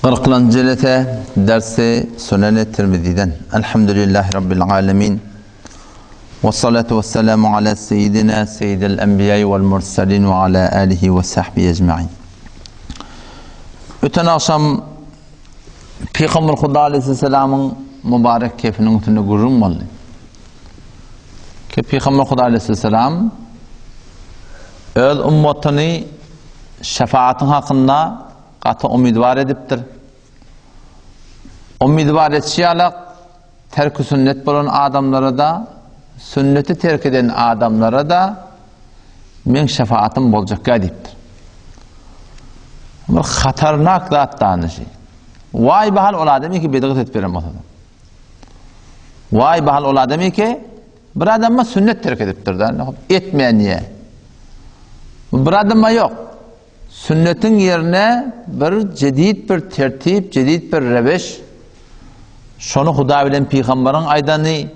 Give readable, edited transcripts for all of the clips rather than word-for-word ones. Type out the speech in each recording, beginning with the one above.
40. celete dersi Sünen-i Tirmizi'den. Elhamdülillahi Rabbil alemin. Ve salatu ve selamu ala seyyidina seyyidil enbiyayı vel mursalin ve ala alihi ve sahbihi ecma'in. Öten akşam Peygamber Huda aleyhisselamın mübarek keyfinin üstünde gururun oldu. Ki Peygamber Huda aleyhisselam öz ümmetini şefaatin hakkında katı umidvar ediptir. Umidvar etşiyalık terk-i sünnet bulan adamlara da sünneti terk eden adamlara da men şefaatim bolacak ediptir. Bir hatarnak zat danışı. Vay bahal ol adamı ki bidgat etberem olsa. Vay bahal ol adamı ki bir adamma sünnet terk ediptir da etmeyen niye? Bir adamma yok. Sünnetin yerine bir cedid bir tertip, cedid bir reveş, şonu Huda bilen Peygamberin aydanı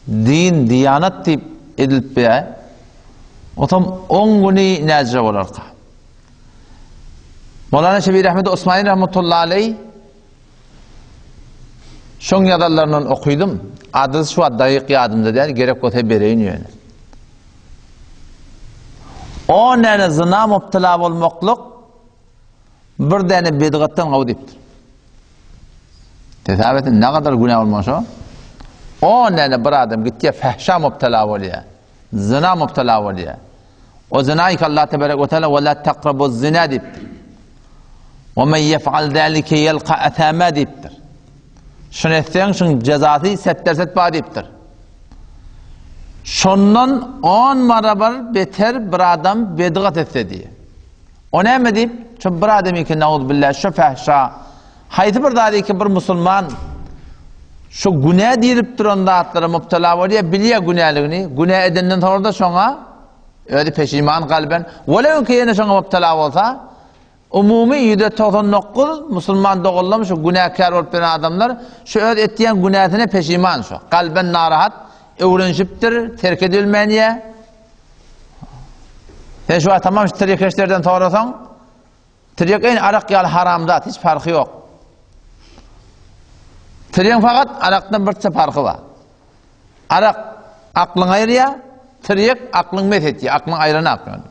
din, diyanat deyip edilip be, o tam 10 günü nezre olar. Mevlana Şebir Ahmet Osmani rahmetullahi aleyh şon yadallarından okuydum. Adı şu dayık yadımda değil, gerek kote bereyin yani. O nene zina mubtila olmaklıq bir dene bidgattan gav deyiptir. Tesabetin ne kadar günah olmuş o? O nene bir adam gitti fehşa mubtila oluyor. Zina mubtila oluyor. O zinayı ki Allah tebarek ve teala ve la taqrabu zina deyiptir. Ve men yef'al zâlike yelqa athâmâ deyiptir. Şunu etsen şun cezası setterset bağ deyiptir. Şondan 10 barabar beter bir adam bidgat etse diye. O ne mi deyip? Şu bir adam ki naudzubillah şu fehşa. Haydi bir daha ki bir Müslüman şu günah deyip duran da atlara mubtala var ya biliyor günahlığını. Günah edenden sonra da şuna öyle peşiman kalben. Velev ki yine şuna mubtala olsa umumi %99 Müslüman doğullamış şu günahkar olup binen adamlar şu öyle ettiğin günahına peşiman şu. Kalben narahat. Öğrenşiptir, terk edilmeyen ya. Sen şu an tamam trik eşlerden doğrasan, trik en arak yal haramda, hiç farkı yok. Trikin fakat araktan bir farkı var. Arak aklın ayrı ya, trik aklın met ya, aklın ayrına aklın.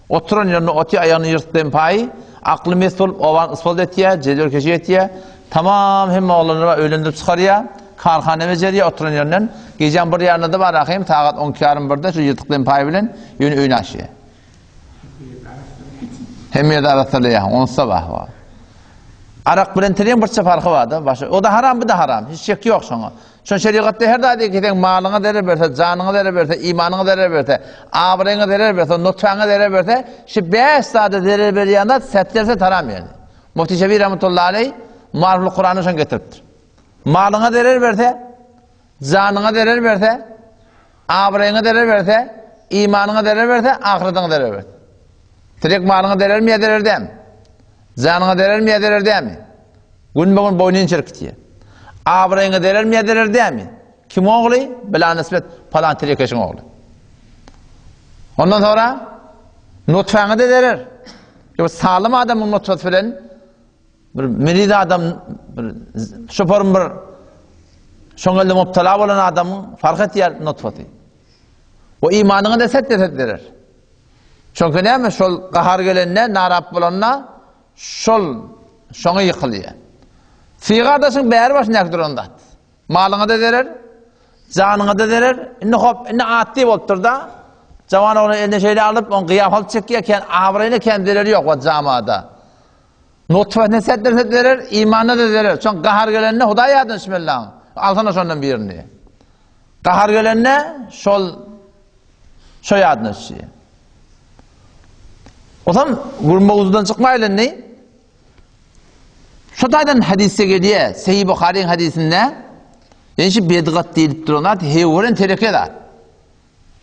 Oturun yanına oti ayağını yırttığın payı, aklın met olup ovan ısfald et ya, cedil keşi et ya, tamam hem oğlanı öğlendirip çıkar ya, karhane beceriye oturun yanından, gecen bir yerine de var akayım, tağat 10 karın burada, şu yırtıklığın payı bilen, yönü öyün aşıya. Hem yerde arasılı ya, 10 sabah var. Arak bilen tiriyen bir farkı vardı, o da haram, bu da haram, hiç şek yok sana. Şu şeriatta her dahi ki malına derer verse, canına derer verse, imanına derer verse, abrına derer verse, nutfana derer verse, şu 5 saate derer veriyanda setlerse haram yani. Mufti Şebir rahmetullahi aleyh, maruflu Kur'an'ı şun getiriptir. Malına derer verse, canına derer verse, abrına derer verse, imanına derer verse, ahiretine derer verse. Tirek malına derer mi ya derer dem? Canına derer mi ya derer dem? Gün bugün boynun çırkıtıyor. Abrına derer mi ya derer dem? Kim oğlu? Bila nispet falan tirek eşin oğlu. Ondan sonra nutfana da derer. Sağlam adamın nutfat filan, bir miride adam, şoförün bir şoňalda mubtala bolan adamın fark etýär nutfaty. O imanına da set derer. Şoňa näme şol gahar gelenne, narap bolanna şol şoňa ýykylýar. Figardaşyň bäri başyna ýakdyranda. Malyňa da derer, janyňa da derer. Indi hop, indi atdy bolupdyr da. Jawan onu eline şeýle alyp, on gyýafal çekýärken, awryny kendileri ýok o jamada. Nutfatne set derer, imanına da derer. Şoň gahar gelenne Hudaý ýadyň bismillah. Alsana şondan birini. Gahar gelenne şol ýadyna düşýär. O zaman gurmaguzdan çıkmayla ne? Şu taydan hadise geliyor. Sahih Buhari'nin hadisinde yani bidgat deyip duranlar heyveren terekeler.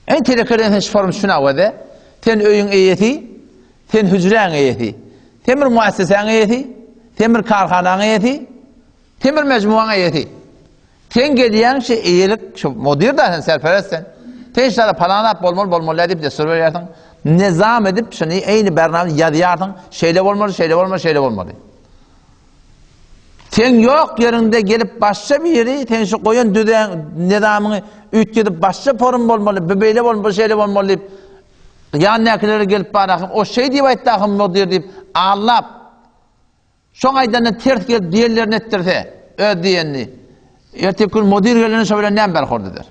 En terekelerin hiç form şuna vade. Ten öyün eyeti, ten hücren eyeti, temir muassesen eyeti, temir karhanan eyeti, temir mecmuan eyeti. Ten geliyen şey eyelik, şu mudir da sen serperestsen. Ten işte palanat bolmol edip de soru veriyorsun. Nizam edip şunu aynı bernamı yazıyordun. Şeyle olmalı. Ten yok yerinde gelip başka bir yeri, ten şu koyun düzen nizamını ütkedip başka forum olmalı, bebeyle olmalı, şeyle olmalı. Yan nekilere gelip barakım, o şey deyip ayttağım o deyip ağlap. Son aydan ters gelip diğerlerini ettirse, diyenini. Erteki gün müdür gelene şöyle nem berkordudur.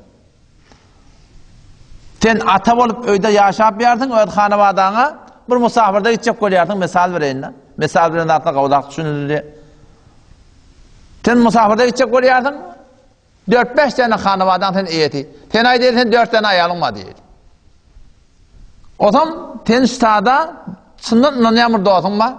Sen ata olup öyde yaşap yerdin, öyde hanavadana, bir musafirde gidecek koyardın, mesal vereyinle. Mesal vereyinle atla kavdak düşünülür. Sen musafirde gidecek koyardın, 4-5 tane hanavadan sen iyeti. Sen ay deyilsen 4 tane ayalın mı değil. O zaman sen stada, sınırla ne yamur doğdun mı?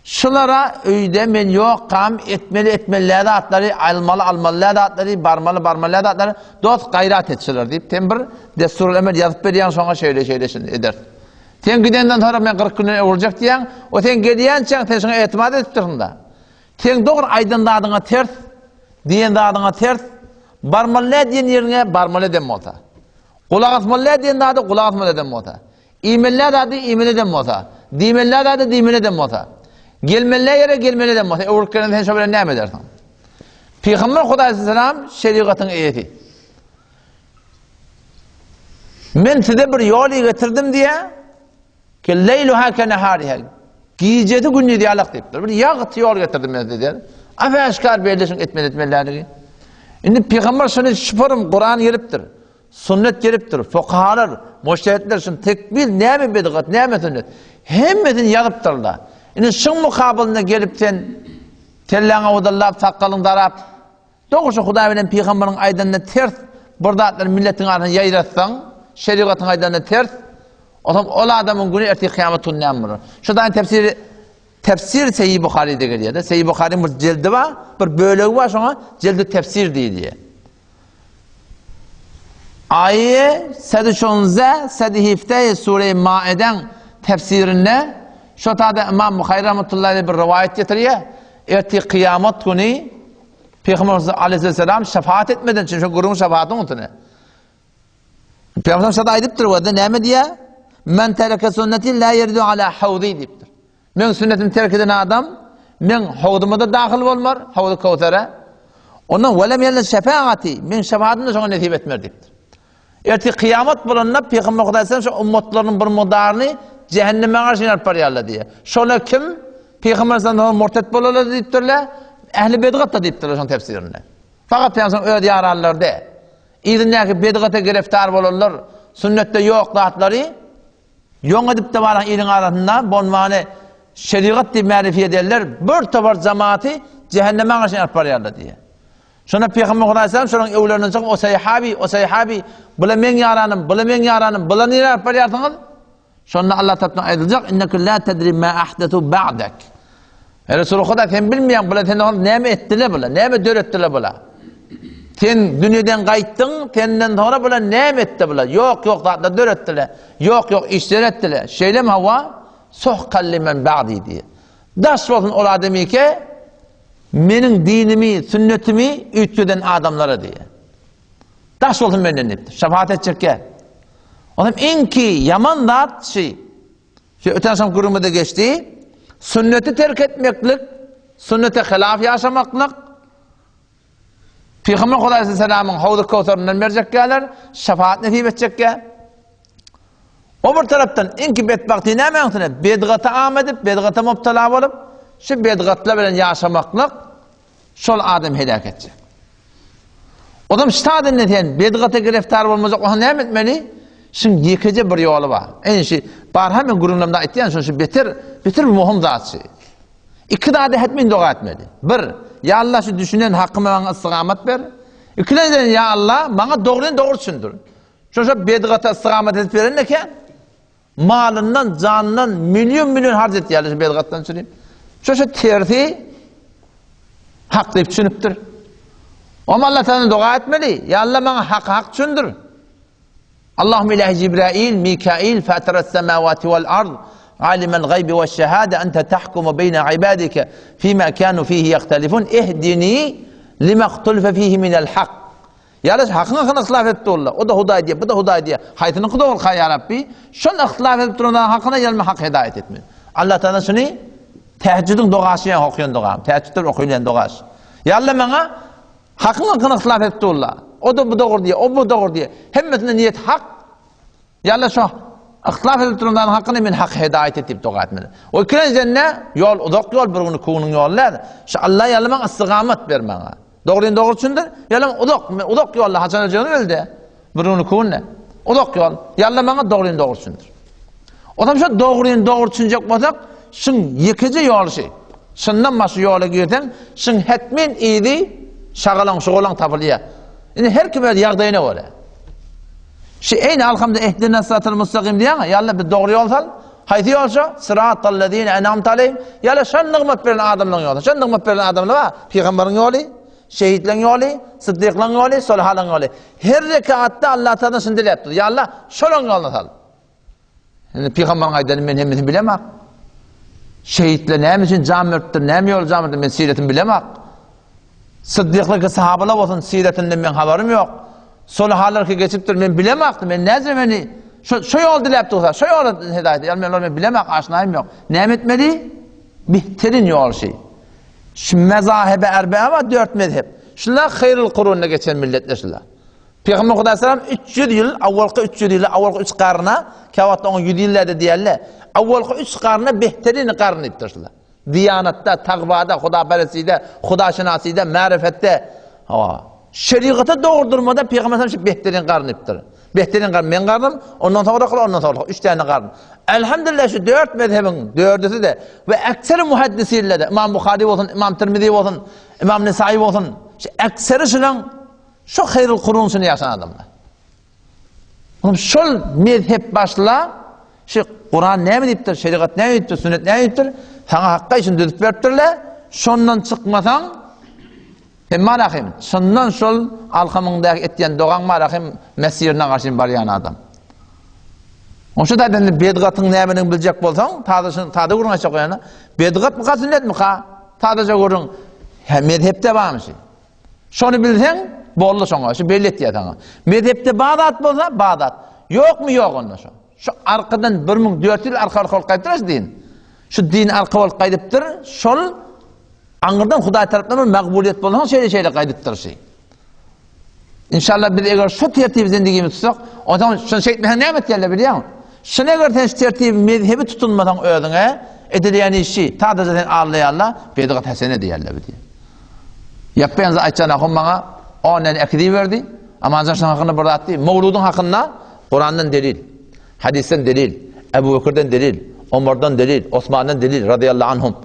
Şulara öyde men yok kam etmeli atları, almalı atları, barmalı atları, dost gayret etseler deyip ten bir desturul emel yazıp beriyen sonra şeyleşin eder. Ten gidenden sonra men 40 günden olacak diyen, o ten gediyen çan ten şuna etimat edip durunda. Ten doğru aydın dadına ters, diyen dadına ters, barmalı diyen yerine barmalı dem olsa. Kulak asmalı diyen dadı kulak asmalı dem olsa. İmelle dadı imelle dem olsa. Dimelle dadı dimelle dem olsa. Gelmeli yere gelmeli dem olsa. Uruklarını sen şöyle ne edersin? Peygamber Aleyhisselam şeriatın eyeti. Men size bir yolu getirdim diye ki leyluha ke nehariha. Gecesi günü diye alak deyiptir. Bir yağıt yol getirdim ben dedi. Afe aşkar birleşin etmelilerdi. Şimdi Peygamber şunu şüpherim Kur'an geliptir. Sünnet geliptir. Fukahalar, müştehitler şunu tekbil ne mi bidgat, ne mi sünnet. Hemmesini yazıptırlar. Şimdi şun mukabilinde gelip sen tellana udallap, sakkalın darap. Doğrusu Huda bilen Peygamberin aydanına ters burdatlar milletin arasına yayratsan, şeriatın aydanına ters, o zaman o adamın günü erti kıyametun ne amırır. Şuradan tefsir Sahih Bukhari'de geliyor. Sahih Bukhari'nin bir cildi var, bir bölüğü var sonra cildi tefsir diye. Ayı sedişonze sedihifte Sure-i Maiden tefsirinde şu tada İmam Bukhari rahmetullahi bir rivayet getiriyor. Erti kıyamet günü Peygamber Aleyhisselam şefaat etmeden çünkü grubun şefaatini unutun. Peygamber şefaat ediptir o da ne diye? Men tereke sünneti la yerdu ala havdi deyiptir. Men sünnetimi terk eden adam men havduma da dahil olmar, havdu Kevser'e. Ondan velem yelle şefaati men şefaatimde sonra nesip etmer deyiptir. Erti kıyamet bulanına Peygamber Aleyhisselam şu ummetlerin bir mudarını cehenneme karşı yarparıyarlar diye. Şöyle kim? Peygamber Aleyhisselam murtet bolalar deyiptirler, ehli bedgat da deyiptirler şu tefsirine. Fakat Peygamber öyle yararlar de. İdinler bedgata giriftar bolurlar, sünnette yok dağıtları, yon edip de var idin arasında, bonmane şeriat diye marifi ederler, bir tabar cemaati cehenneme karşı yarparıyarlar diye. Sonra Peygamber Aleyhisselam şunun evlerinin çıkıp o sayhabi, bula men yaranım, bula nire yarparıyardınız? Sonra Allah tarafından ayrılacak, inneke la tedri ma ahdetu ba'dak. Resulü Huda sen bilmeyen bula, sen ne mi ettiler bula, ne mi dörettiler bula? Sen dünyadan kayıttın, senden sonra bula ne mi etti bula? Yok da dörettiler, yok işler ettiler. Şeylem hava, sohkalli men ba'di diye. Daş olsun o ademi ki, benim dinimi, sünnetimi ütçeden adamlara diye. Daş olsun benden ettir, şefaat edecek ki. Onun en ki yaman da şey, öten son kurumda geçti, sünneti terk etmeklik, sünnete hilaf yaşamaklık, Peygamber Aleyhisselam'ın havdu Kevser'inden verecek gelir, şefaat nesip edecek ki. O bir taraftan en ki bedbakti ne mümkün? Bedgata amedip, bedgata mubtala olup, şu bedgatla bilen yaşamaklık, şol adam helak edecek. O zaman şitadın netiyen, bedgata giriftar olmayacak, o ne etmeli? Şimdi yıkıcı bir yolu var. En şey, bari hemen gururlarımda ettiyen sonra beter bir muhim zat şey. İki daha da etmeyin dua etmeli. Bir, ya Allah şu düşünen hakkıma bana istikamet ver. İkinciden ya Allah bana doğru sündür. Çünkü bedgata istikamet edip veren ne ki? Malından, canından milyon harc et yerleşim bedgattan süreyim. Çünkü tersi hak deyip düşünüptür. Ama Allah sana dua etmeli. Ya Allah bana hak sündür. اللهم إله جبرائيل ميكائيل فاتر السماوات والأرض عالم الغيب والشهادة أنت تحكم بين عبادك فيما كانوا فيه يختلفون اهدني لما اختلف فيه من الحق. Yani hakkına ihtilaf etti Allah. O da hudaydiye, bu da hudaydiye. Hayatını kudu ol ya Rabbi. Şun ihtilaf edip durumdan hakkına gelme hak hidayet etmiyor. Allah Teala şunu Teheccüdün dogaşıyan okuyan dogam. Teheccüdler okuyan dogaş. Yalla bana hakkın kınıklar etti Allah. O da bu doğru diye, o bu doğru diye. Hemmetine niyet hak. Yalla şu ihtilaf edip durumdan hakkını men hak hidayet etip dogatmedi. O ikiden ne? Yol uzak yol biruni kuğunun yollar. Şu Allah yalla bana istiqamet ver bana. Doğruyn doğru düşündür. Yalla uzak yolla haçan öldü öldü. Biruni kuğun ne? Uzak yol. Yalla bana doğruyn doğru düşündür. O da şu doğruyn doğru düşünecek bolsak, şun ikinci yol şey. Şundan başka yola girsen, şun hetmin idi şagalan şoğlan tapılıyor. Yani her kime yardayına var. Şu eyni alhamda ehdina sıratal mustakim diye yalla bir doğru yol sal. Hayti yolsa sıratal lezine en'amte aleyhim. Yalla şan nimet veren adamların yolu. Şan nimet veren adamlar var. Peygamberin yolu, şehitlerin yolu, sıddıkların yolu, solihaların yolu. Her rekatta Allah Teala şunu yaptı. Yalla şolun yoluna sal. Yani Peygamberin aydanı men hemmetini bilemek. Şehitler ne için can mürttür, ne yol can mürttür, men siretini bilemek. Sıddıklık sahabalar olsun, siretinden men haberim yok. Solihalar ki geçiptir, men bilemek. Men nezir beni, şu yol dilepti olsa, şu yol hidayet, yani men bilemek, aşinayım yok. Ne etmedi? Bihterin yol şey. Şu mezahebe erbeğe var, 4 mezhep. Şunlar hayrul kurununa geçen milletler şunlar. Peygamber Aleyhisselam 300 yıl, avvalki 300 yıl, avvalki 3 qarına, kavatta 17 yıllarda diyerler, avvalki 3 qarına behterini qarını ettirdiler. Diyanatta, taqvada, xudaparestlikde, xudaşinasiyde, ma'rifette, şeriatı doğurdurmada Peygamber Aleyhisselam behterini qarını ettirdi. Behterini qarını, men qardım, ondan sonra qıla, ondan sonra 3 tane qarını. Elhamdülillah şu 4 mezhebin 4'ü de ve ekseri muhaddisiyle de, İmam Bukhari olsun, İmam Tirmidhi olsun, İmam Nesai olsun, ekseri şunun şu hayrul kurun yaşayan adamlar. Şol mezhep başla, şu Kur'an ne mi deyiptir, şeriat ne mi deyiptir, sünnet ne mi deyiptir, sana hakka için düdüp veriptirler, şondan çıkmasan, marahim, şondan şol alkamındaki etyen doğan marahim mesirine karşı barayan adam. Onşu da bedgatın ne bilecek bolsan, tadı kurun açık oyana, bedgat mı ka, sünnet mi ka, tadıca kurun, mezhepte varmış. Şonu bilsen, bollu şoňa, şu belli etdi sana. Mezhepte Bağdat bolsa, Bağdat. Yok mu yok onda şu. Şu arkadan 1400 yıl arka qaytyras din. Şu din arka ol qaydypdyr, şol aňyrdan Hudaý tarapdan magbuliýet bolan şeýle qaydypdyr şey. İnşallah biz eger şu tertip zindegimiz tutsak, o zaman şunu şeýtmesen näme etýärler bilýär? Şuna eger sen şu tertip mezhebi tutunmadan öýüňe edilýän işi, taýda zaten Allah bedgat hasene diýerler bilýär. Yapýanza aýtjana hommaňa onen ekdi verdi. Ama azarşan hakkında burada attı. Mevludun hakkında Kur'an'dan delil, hadisten delil, Ebu Bekir'den delil, Ömer'den delil, Osman'dan delil radıyallahu anhum.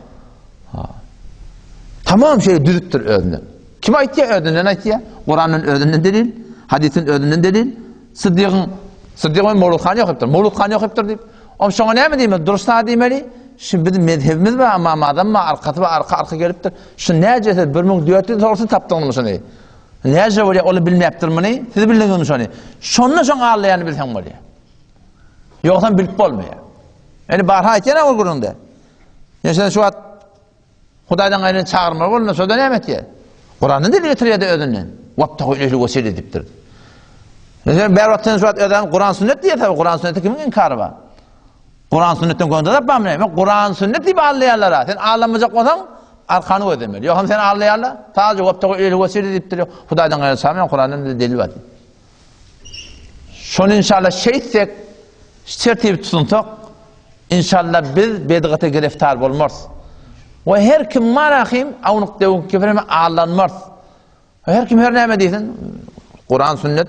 Tamam şey dürüttür ödünü. Kim ayıttı ya ödünden ayıttı ya? Kur'an'ın ödünden delil, hadisin ödünden delil, Sıddık'ın Mevlud Khan yok yaptır. Mevlud Khan yok yaptır deyip. Ama şuna ne mi diyeyim? Duruşta demeli. Şimdi bizim mezhebimiz var ama adam mı arkası var arka geliptir. Şu ne ceset 1400 sorusu taptığını şunu. Ne cevap onu bilmeyiptir mi? Siz bildiğiniz şunu. Şunu ağlayanı bilsen var ya. Yoksa bilip olmuyor. Yani barha etken o gününde. Yani sen şu an Hudaydan gayrını çağırma olma söyle ne emetiye. Kur'an'ın dili getiriyor da ödünden. Vattahu ileyhi vesile ediptir. Yani bervattan şu an öden Kur'an sünnet diye tabi Kur'an sünneti kimin inkarı var? Kur'an sünnetten konuda da yapmam. Kur'an sünnet gibi ağlayanlara. Sen ağlamayacak olsan arkanı ödemeli. Yok sen ağlayanlar. Sadece vattahu ileyhi vesile ediptir. Hudaydan gayrını çağırma Kur'an'ın dili var. Şunu inşallah şeytsek tertip tutunsak inşallah biz bedgate giriftar olmaz. Ve her kim marahim avnuk devun kefirme ağlanmaz. Her kim her neyme deysin Kur'an sünnet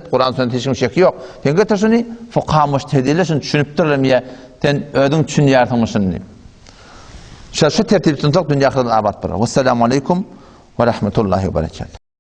hiç şeki yok. Sen götürsün fuqaha mujtehidler şunu düşünüpdirler ya sen ödün üçün yartmışsın. Şu tertip tutunsak dünya ahiret abad bura. Vesselamu aleykum ve rahmetullahi ve berekatuhu.